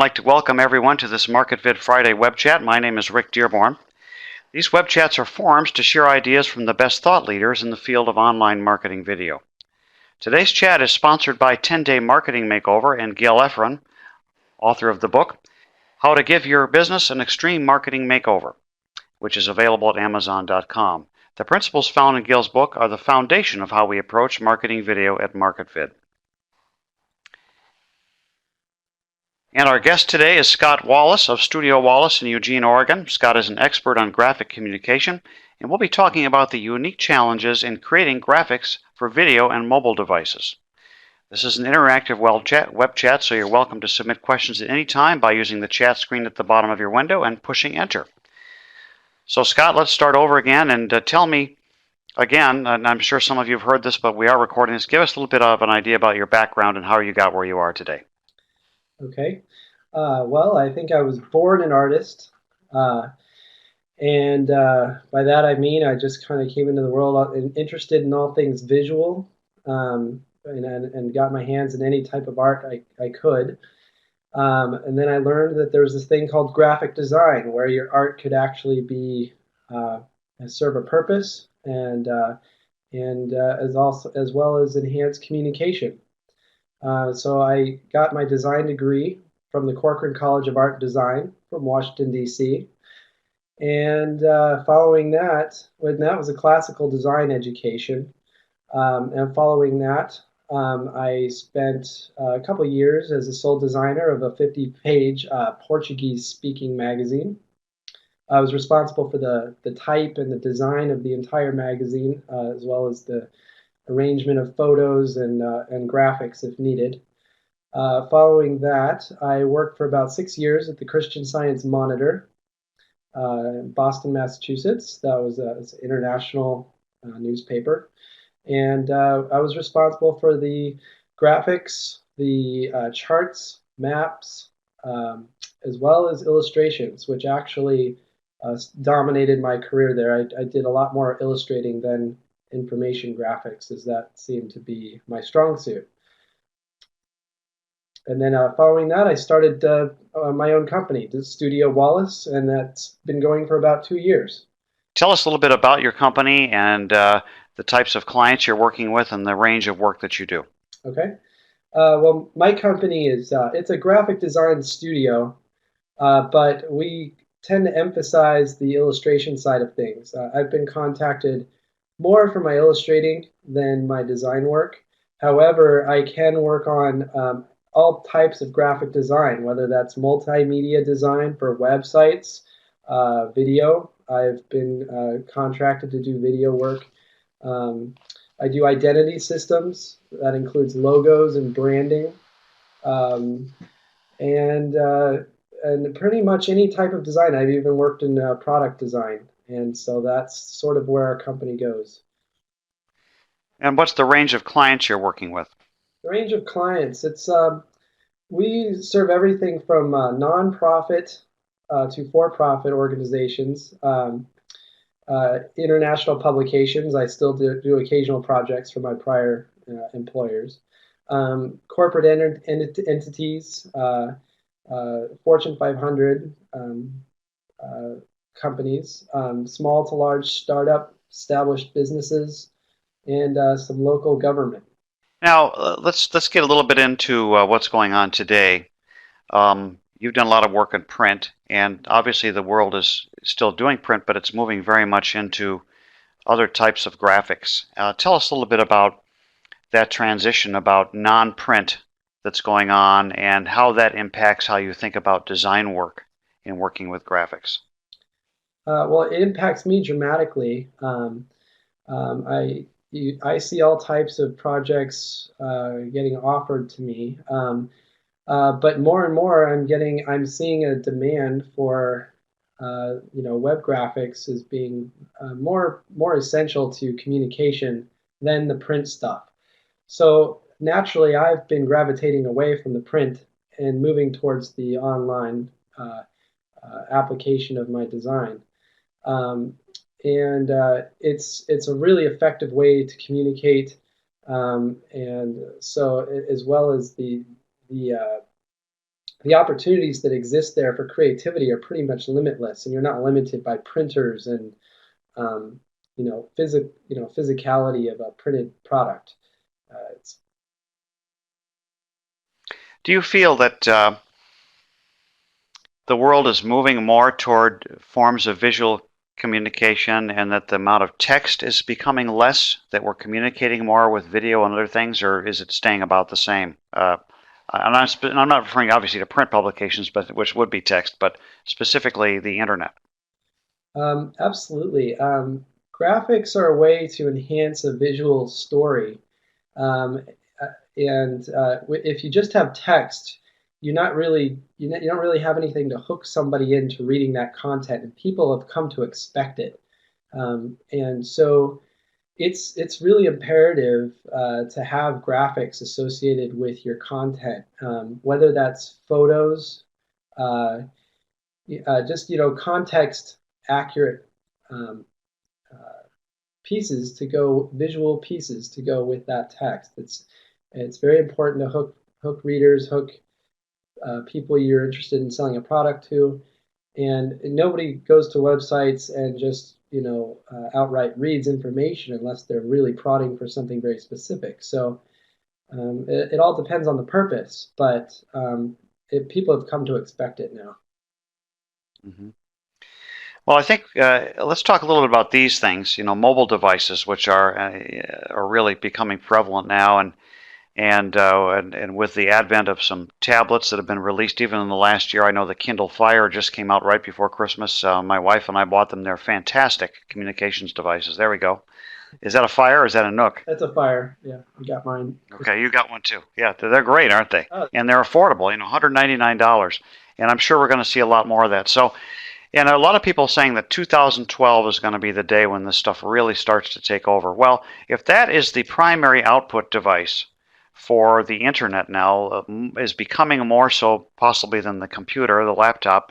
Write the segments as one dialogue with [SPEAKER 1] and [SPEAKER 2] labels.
[SPEAKER 1] I'd like to welcome everyone to this MarketVid Friday Webchat. My name is Rick Dearborn. These webchats are forums to share ideas from the best thought leaders in the field of online marketing video. Today's chat is sponsored by 10-Day Marketing Makeover and Gail Efron, author of the book, How to Give Your Business an Extreme Marketing Makeover, which is available at Amazon.com. The principles found in Gail's book are the foundation of how we approach marketing video at MarketVid. And our guest today is Scott Wallace of Studio Wallace in Eugene, Oregon. Scott is an expert on graphic communication, and we'll be talking about the unique challenges in creating graphics for video and mobile devices. This is an interactive web chat, so you're welcome to submit questions at any time by using the chat screen at the bottom of your window and pushing enter. So Scott, let's start over again and tell me again, and I'm sure some of you have heard this, but we are recording this. Give us a little bit of an idea about your background and how you got where you are today.
[SPEAKER 2] Okay. Well, I think I was born an artist, and by that I mean I just kind of came into the world interested in all things visual, and got my hands in any type of art I could. And then I learned that there was this thing called graphic design, where your art could actually be serve a purpose and as well as enhance communication. So I got my design degree from the Corcoran College of Art and Design from Washington, D.C. And following that, that was a classical design education. And following that, I spent a couple years as a sole designer of a 50-page Portuguese-speaking magazine. I was responsible for the type and the design of the entire magazine, as well as the arrangement of photos and graphics if needed. Following that, I worked for about 6 years at the Christian Science Monitor in Boston, Massachusetts. That was an international newspaper. And I was responsible for the graphics, the charts, maps, as well as illustrations, which actually dominated my career there. I did a lot more illustrating than information graphics, as that seemed to be my strong suit. And then following that, I started my own company, the Studio Wallace, and that's been going for about 2 years.
[SPEAKER 1] Tell us a little bit about your company and the types of clients you're working with and the range of work that you do.
[SPEAKER 2] Okay. Well, my company is it's a graphic design studio, but we tend to emphasize the illustration side of things. I've been contacted more for my illustrating than my design work. However, I can work on all types of graphic design, whether that's multimedia design for websites, video. I've been contracted to do video work. I do identity systems. That includes logos and branding, and pretty much any type of design. I've even worked in product design. And so that's sort of where our company goes.
[SPEAKER 1] And what's the range of clients you're working with?
[SPEAKER 2] The range of clients, we serve everything from nonprofit to for-profit organizations, international publications. I still do occasional projects for my prior employers, corporate entities, Fortune 500 companies, small to large startup established businesses, and some local government.
[SPEAKER 1] Now, let's get a little bit into what's going on today. You've done a lot of work in print, and obviously the world is still doing print, but it's moving very much into other types of graphics. Tell us a little bit about that transition, about non-print that's going on, and how that impacts how you think about design work in working with graphics.
[SPEAKER 2] Well, it impacts me dramatically. I see all types of projects getting offered to me, but more and more I'm seeing a demand for web graphics as being more essential to communication than the print stuff. So naturally, I've been gravitating away from the print and moving towards the online application of my design. And it's a really effective way to communicate, and so as well as the the opportunities that exist there for creativity are pretty much limitless, and you're not limited by printers and um, physicality of a printed product. It's
[SPEAKER 1] Do you feel that the world is moving more toward forms of visual communication and that the amount of text is becoming less, that we're communicating more with video and other things, or is it staying about the same? I'm not referring obviously to print publications, but which would be text, but specifically the internet.
[SPEAKER 2] Absolutely. Graphics are a way to enhance a visual story. Um, and if you just have text, you don't really have anything to hook somebody into reading that content, and people have come to expect it. And so it's really imperative to have graphics associated with your content, whether that's photos, uh, just context accurate um, uh, visual pieces to go with that text. It's very important to hook readers, hook people you're interested in selling a product to, and nobody goes to websites and just outright reads information unless they're really prodding for something very specific. So it all depends on the purpose, but people have come to expect it now.
[SPEAKER 1] Mm-hmm. Well, I think let's talk a little bit about these things. Mobile devices, which are really becoming prevalent now, and with the advent of some tablets that have been released even in the last year. I know the Kindle Fire just came out right before Christmas. My wife and I bought them. They're fantastic communications devices. There we go. Is that a Fire or is that a Nook?
[SPEAKER 2] That's a Fire. Yeah, I got mine.
[SPEAKER 1] Okay, you got one too. Yeah, they're great, aren't they?
[SPEAKER 2] Oh.
[SPEAKER 1] And they're affordable. $199, and I'm sure we're going to see a lot more of that. So. And a lot of people saying that 2012 is going to be the day when this stuff really starts to take over. Well, if that is the primary output device for the internet now, is becoming more so possibly than the computer, the laptop,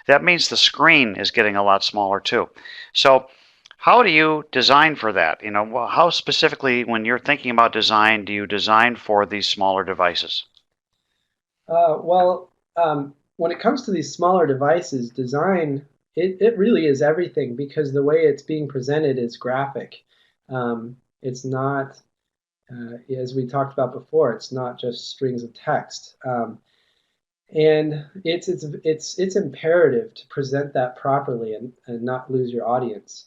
[SPEAKER 1] that means the screen is getting a lot smaller too. So how do you design for that? How specifically, when you're thinking about design, do you design for these smaller devices?
[SPEAKER 2] Well, when it comes to these smaller devices, design, it really is everything because the way it's being presented is graphic. It's not, as we talked about before, it's not just strings of text. And it's imperative to present that properly and not lose your audience.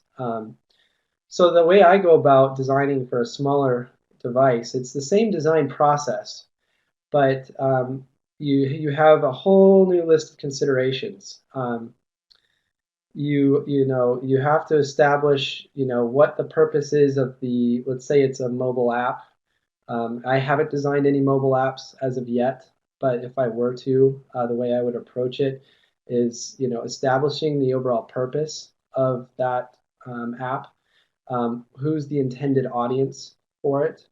[SPEAKER 2] So the way I go about designing for a smaller device, it's the same design process, but you have a whole new list of considerations. You have to establish what the purpose is of the, let's say it's a mobile app. I haven't designed any mobile apps as of yet, but if I were to, the way I would approach it is establishing the overall purpose of that app. Who's the intended audience for it?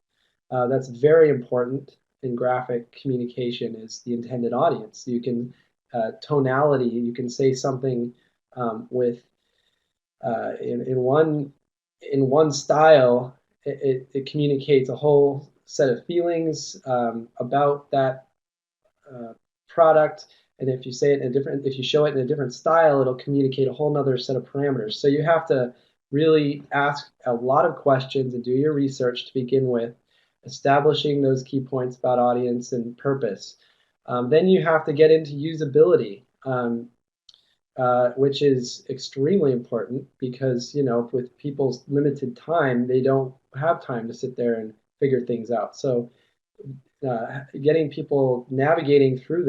[SPEAKER 2] That's very important in graphic communication, is the intended audience. You can tonality, you can say something with in one style, it communicates a whole set of feelings about that product. And if you say it in a different, if you show it in a different style, it'll communicate a whole nother set of parameters. So you have to really ask a lot of questions and do your research to begin with, establishing those key points about audience and purpose. Then you have to get into usability, which is extremely important because with people's limited time, they don't have time to sit there and figure things out. So getting people navigating through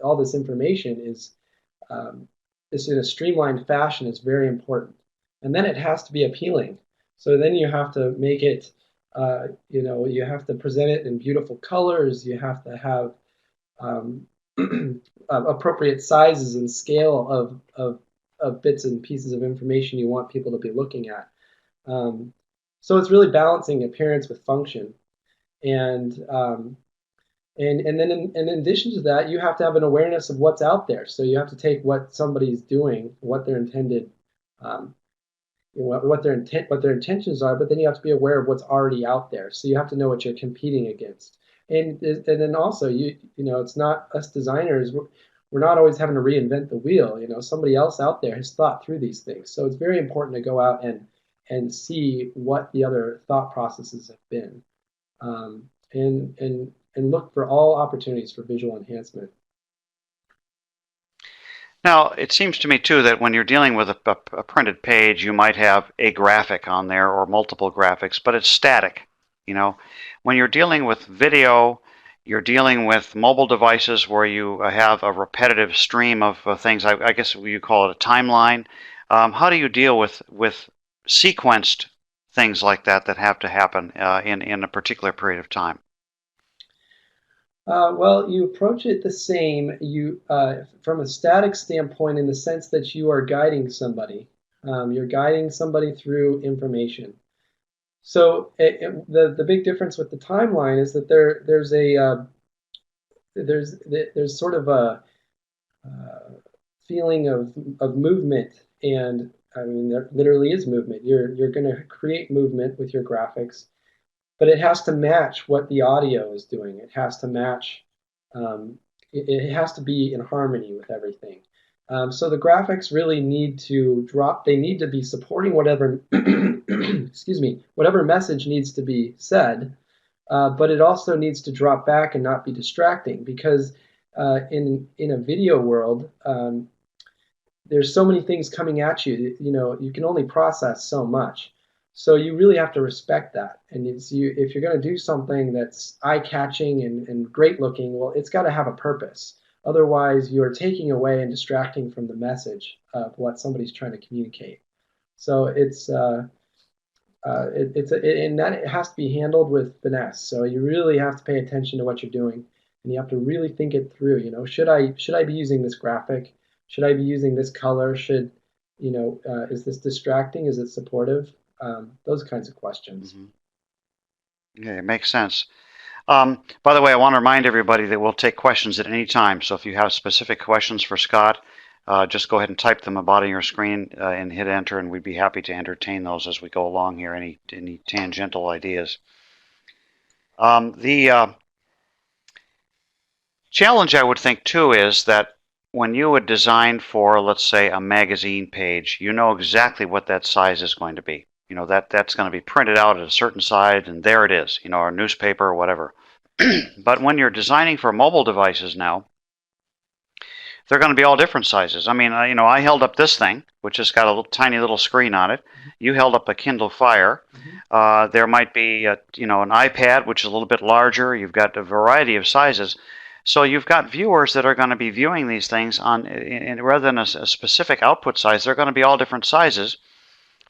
[SPEAKER 2] all this information is in a streamlined fashion is very important. And then it has to be appealing. So then you have to make it, you have to present it in beautiful colors. You have to have appropriate sizes and scale of bits and pieces of information you want people to be looking at. So it's really balancing appearance with function. And then in addition to that, you have to have an awareness of what's out there. So you have to take what somebody's doing, what their intended, what their intentions are, but then you have to be aware of what's already out there. So you have to know what you're competing against. And then also it's not us designers. We're not always having to reinvent the wheel. Somebody else out there has thought through these things. So it's very important to go out and see what the other thought processes have been, and look for all opportunities for visual enhancement.
[SPEAKER 1] Now, it seems to me too that when you're dealing with a printed page, you might have a graphic on there or multiple graphics, but it's static. When you're dealing with video, you're dealing with mobile devices where you have a repetitive stream of things. I guess you call it a timeline. How do you deal with sequenced things like that have to happen in a particular period of time?
[SPEAKER 2] Well, you approach it the same. From a static standpoint, in the sense that you are guiding somebody. You're guiding somebody through information. So the big difference with the timeline is that there's sort of a feeling of movement, and I mean there literally is movement. You're going to create movement with your graphics, but it has to match what the audio is doing. It has to match. Um, it has to be in harmony with everything. So the graphics really need to drop. They need to be supporting whatever excuse me, whatever message needs to be said, but it also needs to drop back and not be distracting, because in a video world, there's so many things coming at you. You can only process so much. So you really have to respect that. And if you're going to do something that's eye-catching and great looking, well, it's got to have a purpose. Otherwise, you're taking away and distracting from the message of what somebody's trying to communicate. So and that it has to be handled with finesse. So you really have to pay attention to what you're doing, and you have to really think it through. Should I be using this graphic? Should I be using this color? Is this distracting? Is it supportive? Those kinds of questions.
[SPEAKER 1] Mm-hmm. Yeah, it makes sense. By the way, I want to remind everybody that we'll take questions at any time. So if you have specific questions for Scott, just go ahead and type them at the bottom of your screen and hit enter, and we'd be happy to entertain those as we go along here, any tangential ideas. The challenge, I would think, too, is that when you would design for, let's say, a magazine page, you know exactly what that size is going to be. That's going to be printed out at a certain size, and there it is, or a newspaper or whatever. But when you're designing for mobile devices now, they're going to be all different sizes. I mean, I held up this thing, which has got a tiny little screen on it. You held up a Kindle Fire. There might be, an iPad, which is a little bit larger. You've got a variety of sizes. So you've got viewers that are going to be viewing these things rather than a specific output size. They're going to be all different sizes.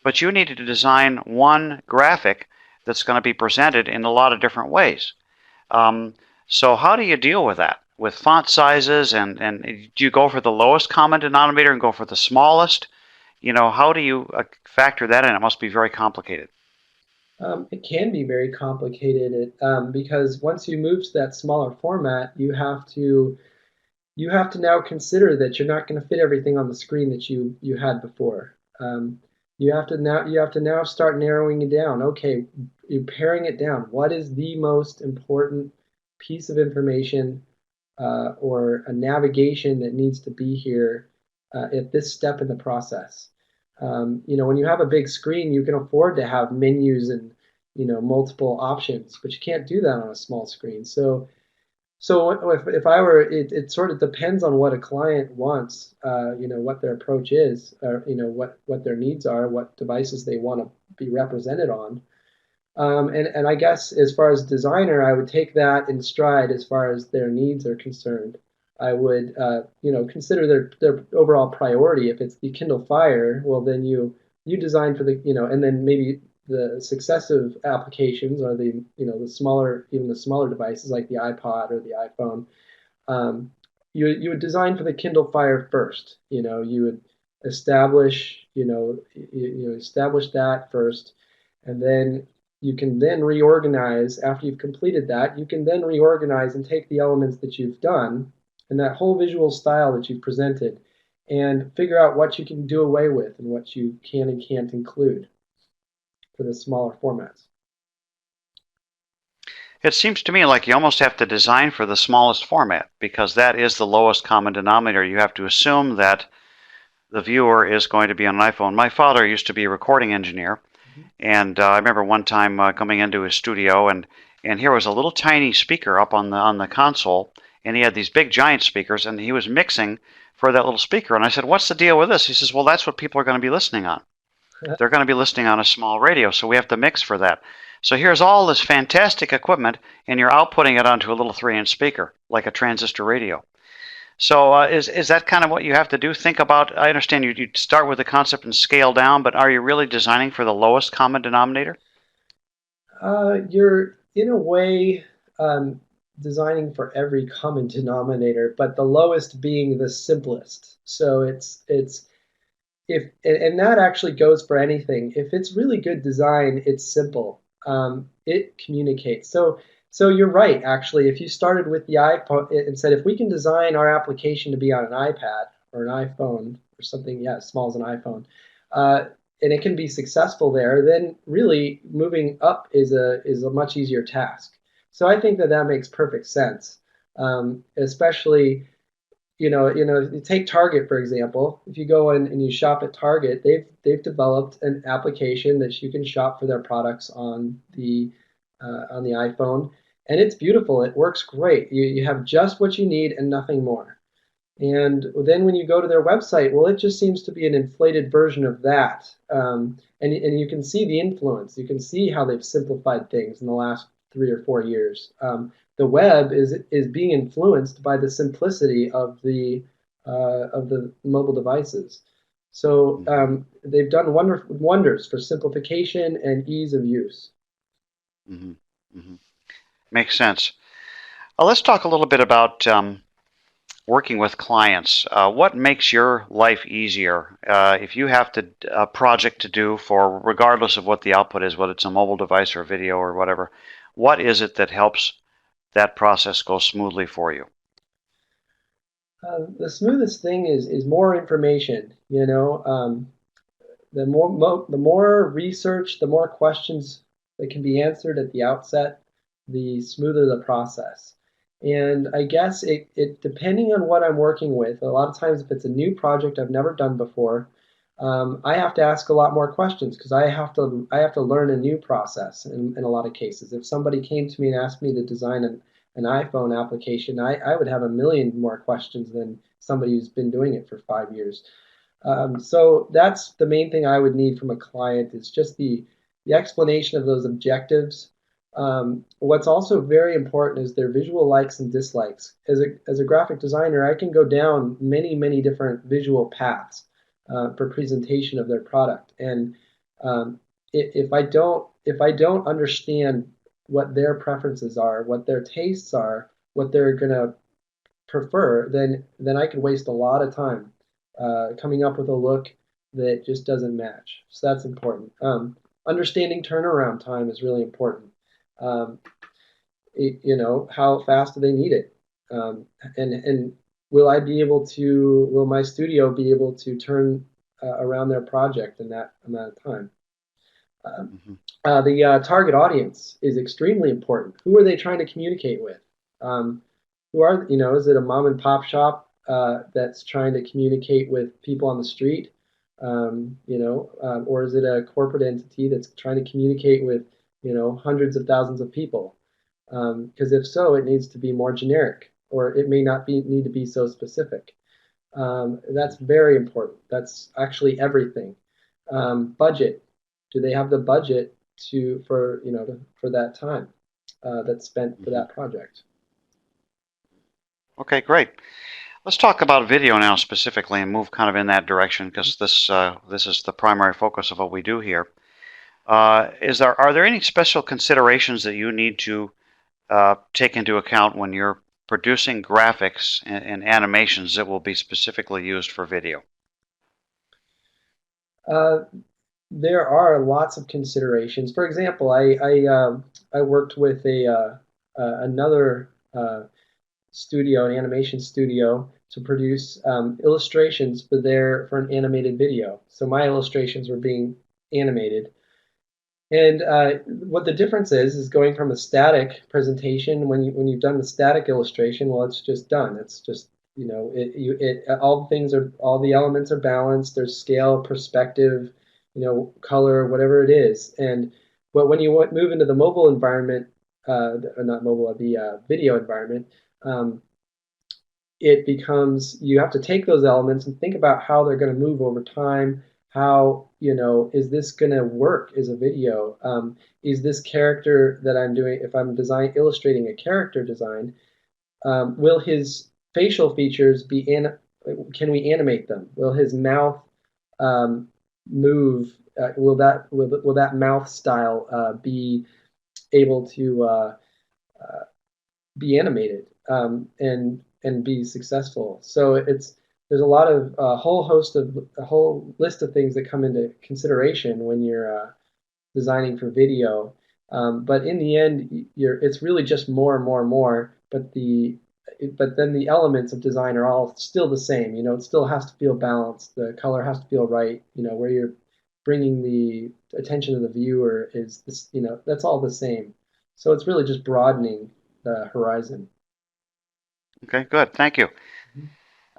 [SPEAKER 1] But you need to design one graphic that's going to be presented in a lot of different ways. So how do you deal with that? With font sizes, and do you go for the lowest common denominator and go for the smallest? How do you factor that in? It must be very complicated.
[SPEAKER 2] It can be very complicated, because once you move to that smaller format, you have to now consider that you're not going to fit everything on the screen that you had before. You have to now start narrowing it down. Okay, you're paring it down. What is the most important piece of information, or a navigation that needs to be here at this step in the process? When you have a big screen, you can afford to have menus and multiple options, but you can't do that on a small screen. So if I were, it sort of depends on what a client wants, what their approach is, or what their needs are, what devices they want to be represented on. And I guess as far as designer, I would take that in stride as far as their needs are concerned. I would, consider their overall priority. If it's the Kindle Fire, well, then you design for and then maybe the successive applications are even the smaller devices like the iPod or the iPhone. You would design for the Kindle Fire first. You would establish, establish that first, and then you can then reorganize. After you've completed that, you can then reorganize and take the elements that you've done and that whole visual style that you've presented, and figure out what you can do away with and what you can and can't include for the smaller formats.
[SPEAKER 1] It seems to me like you almost have to design for the smallest format because that is the lowest common denominator. You have to assume that the viewer is going to be on an iPhone. My father used to be a recording engineer,
[SPEAKER 2] Mhm.
[SPEAKER 1] and I remember one time coming into his studio, and here was a little tiny speaker up on the console, and he had these big giant speakers, and he was mixing for that little speaker. And I said, "What's the deal with this?" He says, "Well, that's what people are going to be listening on. They're going to be listening on a small radio, so we have to mix for that. So here's all this fantastic equipment, and you're outputting it onto a little 3-inch speaker, like a transistor radio." So is that kind of what you have to do? Think about. I understand you start with the concept and scale down, but are you really designing for the lowest common denominator?
[SPEAKER 2] You're in a way um, designing for every common denominator, but the lowest being the simplest. So it's if and that actually goes for anything. If it's really good design, it's simple. It communicates. So you're right. Actually, if you started with the iPhone and said if we can design our application to be on an iPad or an iPhone or something, yeah, as small as an iPhone, uh, and it can be successful there, then really moving up is a much easier task. So I think that that makes perfect sense, especially you take Target for example. If you go in and you shop at Target, they've developed an application that you can shop for their products on the iPhone, and it's beautiful. It works great. You have just what you need and nothing more. And then when you go to their website, well, it just seems to be an inflated version of that. And you can see the influence. You can see how they've simplified things in the last 3 or 4 years. The web is being influenced by the simplicity of the mobile devices. So
[SPEAKER 1] Mm-hmm.
[SPEAKER 2] they've done wonders for simplification and ease of use.
[SPEAKER 1] Mm-hmm. Mm-hmm. Makes sense. Let's talk a little bit about working with clients. What makes your life easier if you have a project to do for regardless of what the output is, whether it's a mobile device or video or whatever? What is it that helps that process go smoothly for you?
[SPEAKER 2] The smoothest thing is more information. The more research, the more questions that can be answered at the outset, the smoother the process. And I guess it depending on what I'm working with, a lot of times if it's a new project I've never done before, I have to ask a lot more questions because I have to learn a new process in a lot of cases. If somebody came to me and asked me to design an iPhone application, I would have a million more questions than somebody who's been doing it for 5 years. So that's the main thing I would need from a client is just the explanation of those objectives. What's also very important is their visual likes and dislikes. As a graphic designer, I can go down many different visual paths for presentation of their product. And if I don't understand what their preferences are, what their tastes are, what they're gonna prefer, then I could waste a lot of time coming up with a look that just doesn't match. So that's important. Understanding turnaround time is really important. Um, how fast do they need it? And will my studio be able to turn around their project in that amount of time? Um,
[SPEAKER 1] Mm-hmm.
[SPEAKER 2] the target audience is extremely important. Who are they trying to communicate with? Is it a mom and pop shop that's trying to communicate with people on the street? Or is it a corporate entity that's trying to communicate with, hundreds of thousands of people? Because if so, it needs to be more generic, or it may not need to be so specific. That's very important. That's actually everything. Budget. Do they have the budget for that time that's spent for
[SPEAKER 1] Mm-hmm.
[SPEAKER 2] that project?
[SPEAKER 1] Okay, great. Let's talk about video now specifically and move kind of in that direction because this is the primary focus of what we do here. Are there any special considerations that you need to take into account when you're producing graphics and animations that will be specifically used for video?
[SPEAKER 2] Uh, there are lots of considerations. For example, I worked with another studio, an animation studio, to produce illustrations for an animated video. So my illustrations were being animated, And what the difference is going from a static presentation when you've done the static illustration. Well, it's just done. It's just all the things are all the elements are balanced. There's scale, perspective, color, whatever it is. And but when you move into the mobile environment, not mobile, the video environment, um, it becomes you have to take those elements and think about how they're going to move over time. How, is this going to work as a video? Is this character that I'm doing, if I'm illustrating a character design, will his facial features can we animate them? Will his mouth um, move? Will that mouth style be able to be animated and be successful? So there's a lot of a whole list of things that come into consideration when you're designing for video. But in the end, it's really just more and more and more. But then the elements of design are all still the same. It still has to feel balanced. The color has to feel right. Where you're bringing the attention of the viewer is this. That's all the same. So it's really just broadening the horizon.
[SPEAKER 1] Okay, good. Thank you.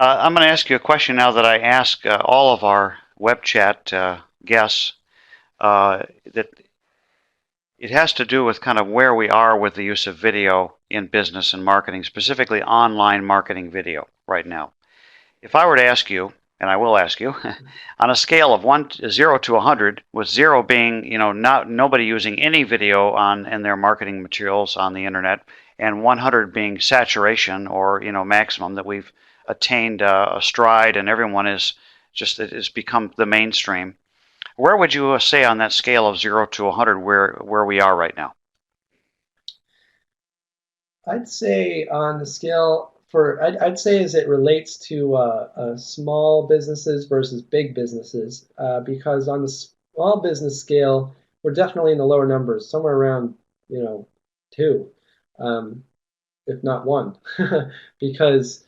[SPEAKER 1] I'm going to ask you a question now that I ask all of our web chat guests. That it has to do with kind of where we are with the use of video in business and marketing, specifically online marketing video right now. If I were to ask you, and I will ask you, on a scale of 0 to 100, with 0 being, not nobody using any video in their marketing materials on the internet, and 100 being saturation or maximum, that we've attained a stride and everyone it has become the mainstream. Where would you say on that scale of 0 to 100 where we are right now?
[SPEAKER 2] I'd say on the scale I'd say as it relates to small businesses versus big businesses, because on the small business scale, we're definitely in the lower numbers, somewhere around, 2, if not 1, because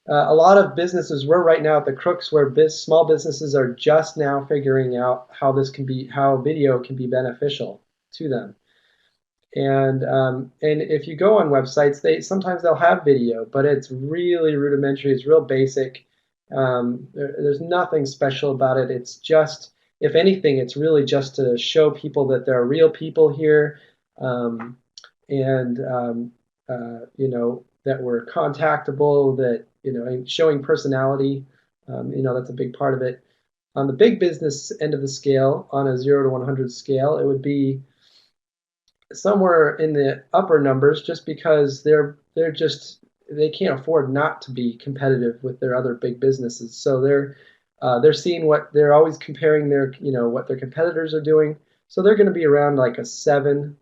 [SPEAKER 2] a lot of businesses, we're right now at the crux where small businesses are just now figuring out how video can be beneficial to them. And if you go on websites, sometimes they'll have video, but it's really rudimentary. It's real basic. There's nothing special about it. It's just, if anything, it's really just to show people that there are real people here, and that we're contactable. That and showing personality. That's a big part of it. On the big business end of the scale, on a 0 to 100 scale, it would be somewhere in the upper numbers, just because they can't afford not to be competitive with their other big businesses. So they're seeing they're always comparing what their competitors are doing. So they're going to be around like a 7,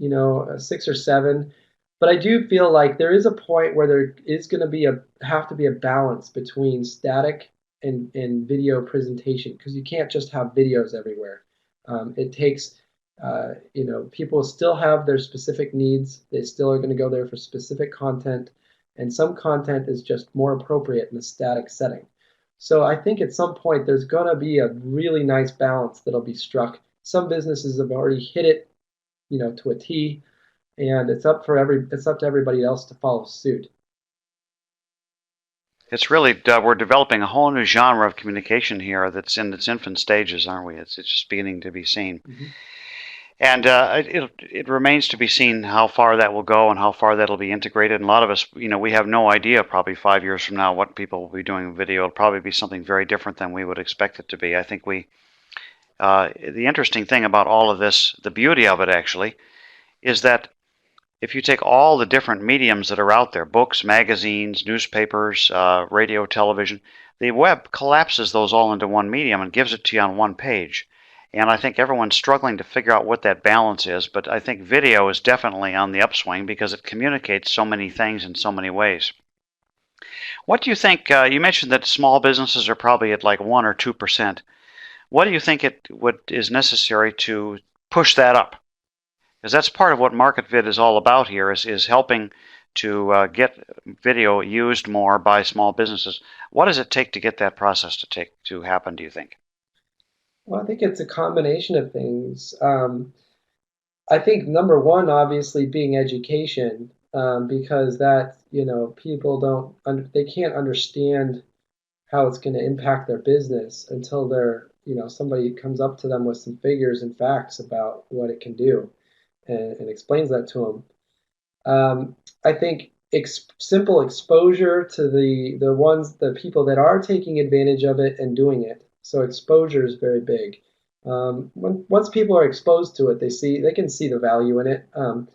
[SPEAKER 2] a 6 or 7. But I do feel like there is a point where there is going to have to be a balance between static and video presentation, because you can't just have videos everywhere. It takes people still have their specific needs. They still are going to go there for specific content, and some content is just more appropriate in a static setting. So I think at some point there's going to be a really nice balance that'll be struck. Some businesses have already hit it, to a T, and it's up to everybody else to follow suit.
[SPEAKER 1] It's really we're developing a whole new genre of communication here that's in its infant stages, aren't we? It's just beginning to be seen. Mm-hmm. And it remains to be seen how far that will go and how far that'll be integrated. And a lot of us, we have no idea probably 5 years from now what people will be doing with video. It'll probably be something very different than we would expect it to be. I think the interesting thing about all of this, the beauty of it actually, is that if you take all the different mediums that are out there, books, magazines, newspapers, radio, television, the web collapses those all into one medium and gives it to you on one page. And I think everyone's struggling to figure out what that balance is, but I think video is definitely on the upswing because it communicates so many things in so many ways. What do you think? You mentioned that small businesses are probably at like 1 or 2%. What do you think is necessary to push that up? Because that's part of what MarketVid is all about here, is helping to get video used more by small businesses. What does it take to get that process to happen, do you think?
[SPEAKER 2] Well, I think it's a combination of things. I think number one, obviously, being education, because that, people they can't understand how it's going to impact their business until somebody comes up to them with some figures and facts about what it can do and explains that to them. I think simple exposure to the people that are taking advantage of it and doing it. So exposure is very big. Once people are exposed to it, they can see the value in it. And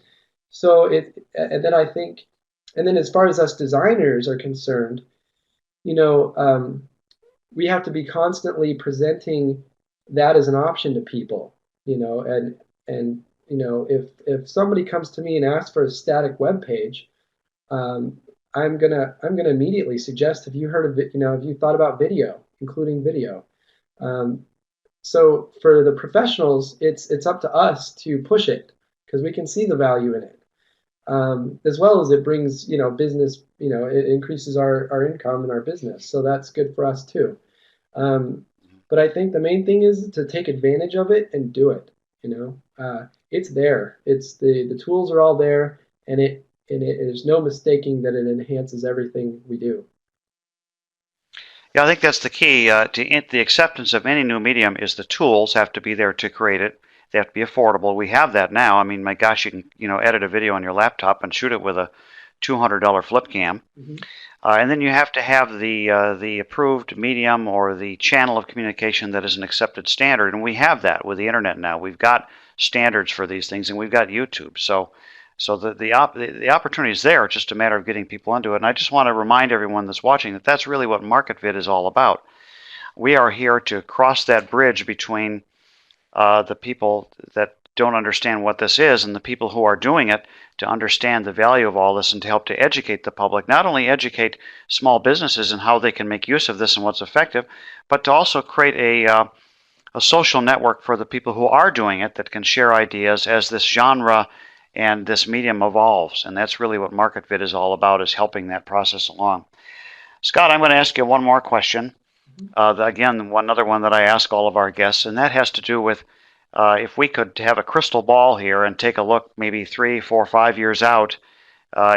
[SPEAKER 2] then I think, and then as far as us designers are concerned, you know, um, we have to be constantly presenting that as an option to people, and if somebody comes to me and asks for a static web page, um, I'm gonna immediately suggest, have you heard of it? Have you thought about video, including video? Um, so for the professionals, it's up to us to push it because we can see the value in it, as well as it brings business. It increases our income and our business, so that's good for us too. Um, but I think the main thing is to take advantage of it and do it. It's there. The tools are all there, and there's no mistaking that it enhances everything we do.
[SPEAKER 1] Yeah, I think that's the key to the acceptance of any new medium is the tools have to be there to create it. They have to be affordable. We have that now. I mean, my gosh, you can edit a video on your laptop and shoot it with a $200 flip cam.
[SPEAKER 2] Mm-hmm.
[SPEAKER 1] And then you have to have the approved medium or the channel of communication that is an accepted standard, and we have that with the internet now. We've got standards for these things, and we've got YouTube. So the opportunity is there. It's just a matter of getting people into it. And I just want to remind everyone that's watching that that's really what MarketVid is all about. We are here to cross that bridge between the people that don't understand what this is and the people who are doing it to understand the value of all this and to help to educate the public, not only educate small businesses and how they can make use of this and what's effective, but to also create a social network for the people who are doing it that can share ideas as this genre and this medium evolves. And that's really what MarketVid is all about, is helping that process along. Scott, I'm going to ask you one more question. Again, another one that I ask all of our guests, and that has to do with if we could have a crystal ball here and take a look maybe 3, 4, 5 years out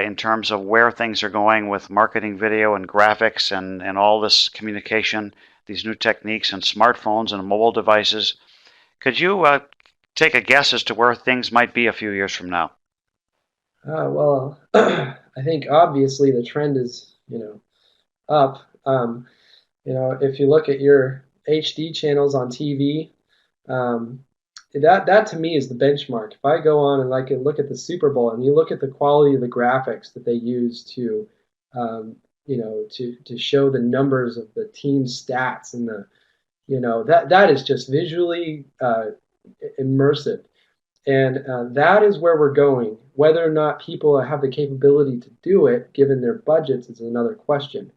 [SPEAKER 1] in terms of where things are going with marketing video and graphics and all this communication, these new techniques and smartphones and mobile devices. Could you take a guess as to where things might be a few years from now?
[SPEAKER 2] Well, I think obviously the trend is, up. If you look at your HD channels on TV, um, that to me is the benchmark. If I go on and I can look at the Super Bowl and you look at the quality of the graphics that they use to show the numbers of the team's stats and that is just visually immersive. And that is where we're going. Whether or not people have the capability to do it, given their budgets, is another question.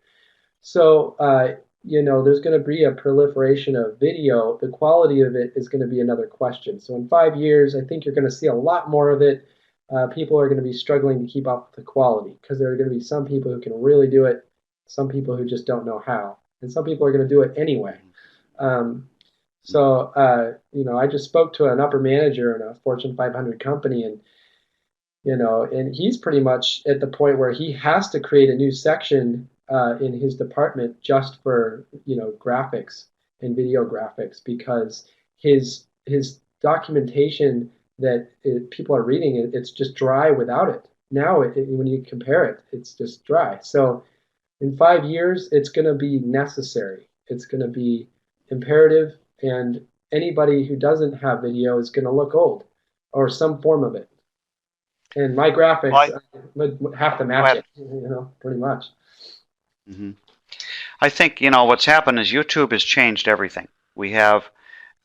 [SPEAKER 2] So, there's going to be a proliferation of video. The quality of it is going to be another question. So, in 5 years, I think you're going to see a lot more of it. People are going to be struggling to keep up with the quality because there are going to be some people who can really do it, some people who just don't know how, and some people are going to do it anyway. I just spoke to an upper manager in a Fortune 500 company, and he's pretty much at the point where he has to create a new section in his department just for graphics and video graphics because his documentation that people are reading it's just dry without it. Now when you compare it, it's just dry. So in 5 years, it's going to be necessary. It's going to be imperative, and anybody who doesn't have video is going to look old or some form of it. And my graphics would have to match it, pretty much.
[SPEAKER 1] Mm-hmm. I think, what's happened is YouTube has changed everything. We have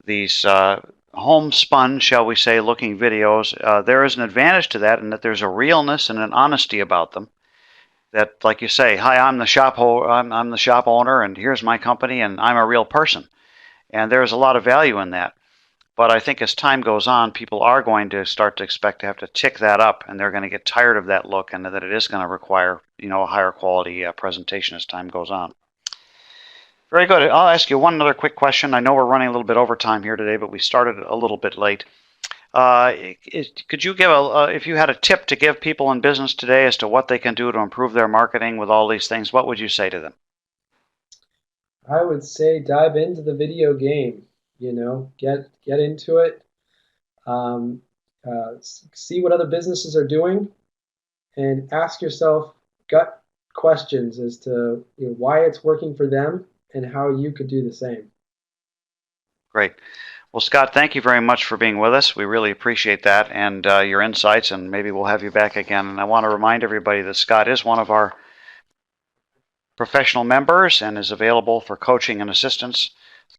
[SPEAKER 1] these homespun, shall we say, looking videos. There is an advantage to that in that there's a realness and an honesty about them. That, like you say, hi, I'm the shop owner, and here's my company, and I'm a real person. And there's a lot of value in that. But I think as time goes on, people are going to start to expect to have to tick that up, and they're going to get tired of that look, and that it is going to require, a higher quality presentation as time goes on. Very good. I'll ask you one other quick question. I know we're running a little bit over time here today, but we started a little bit late. Could you give if you had a tip to give people in business today as to what they can do to improve their marketing with all these things, what would you say to them?
[SPEAKER 2] I would say dive into the video game. Get into it. Um, See what other businesses are doing, and ask yourself gut questions as to why it's working for them and how you could do the same.
[SPEAKER 1] Great. Well, Scott, thank you very much for being with us. We really appreciate that and your insights, and maybe we'll have you back again. And I want to remind everybody that Scott is one of our professional members and is available for coaching and assistance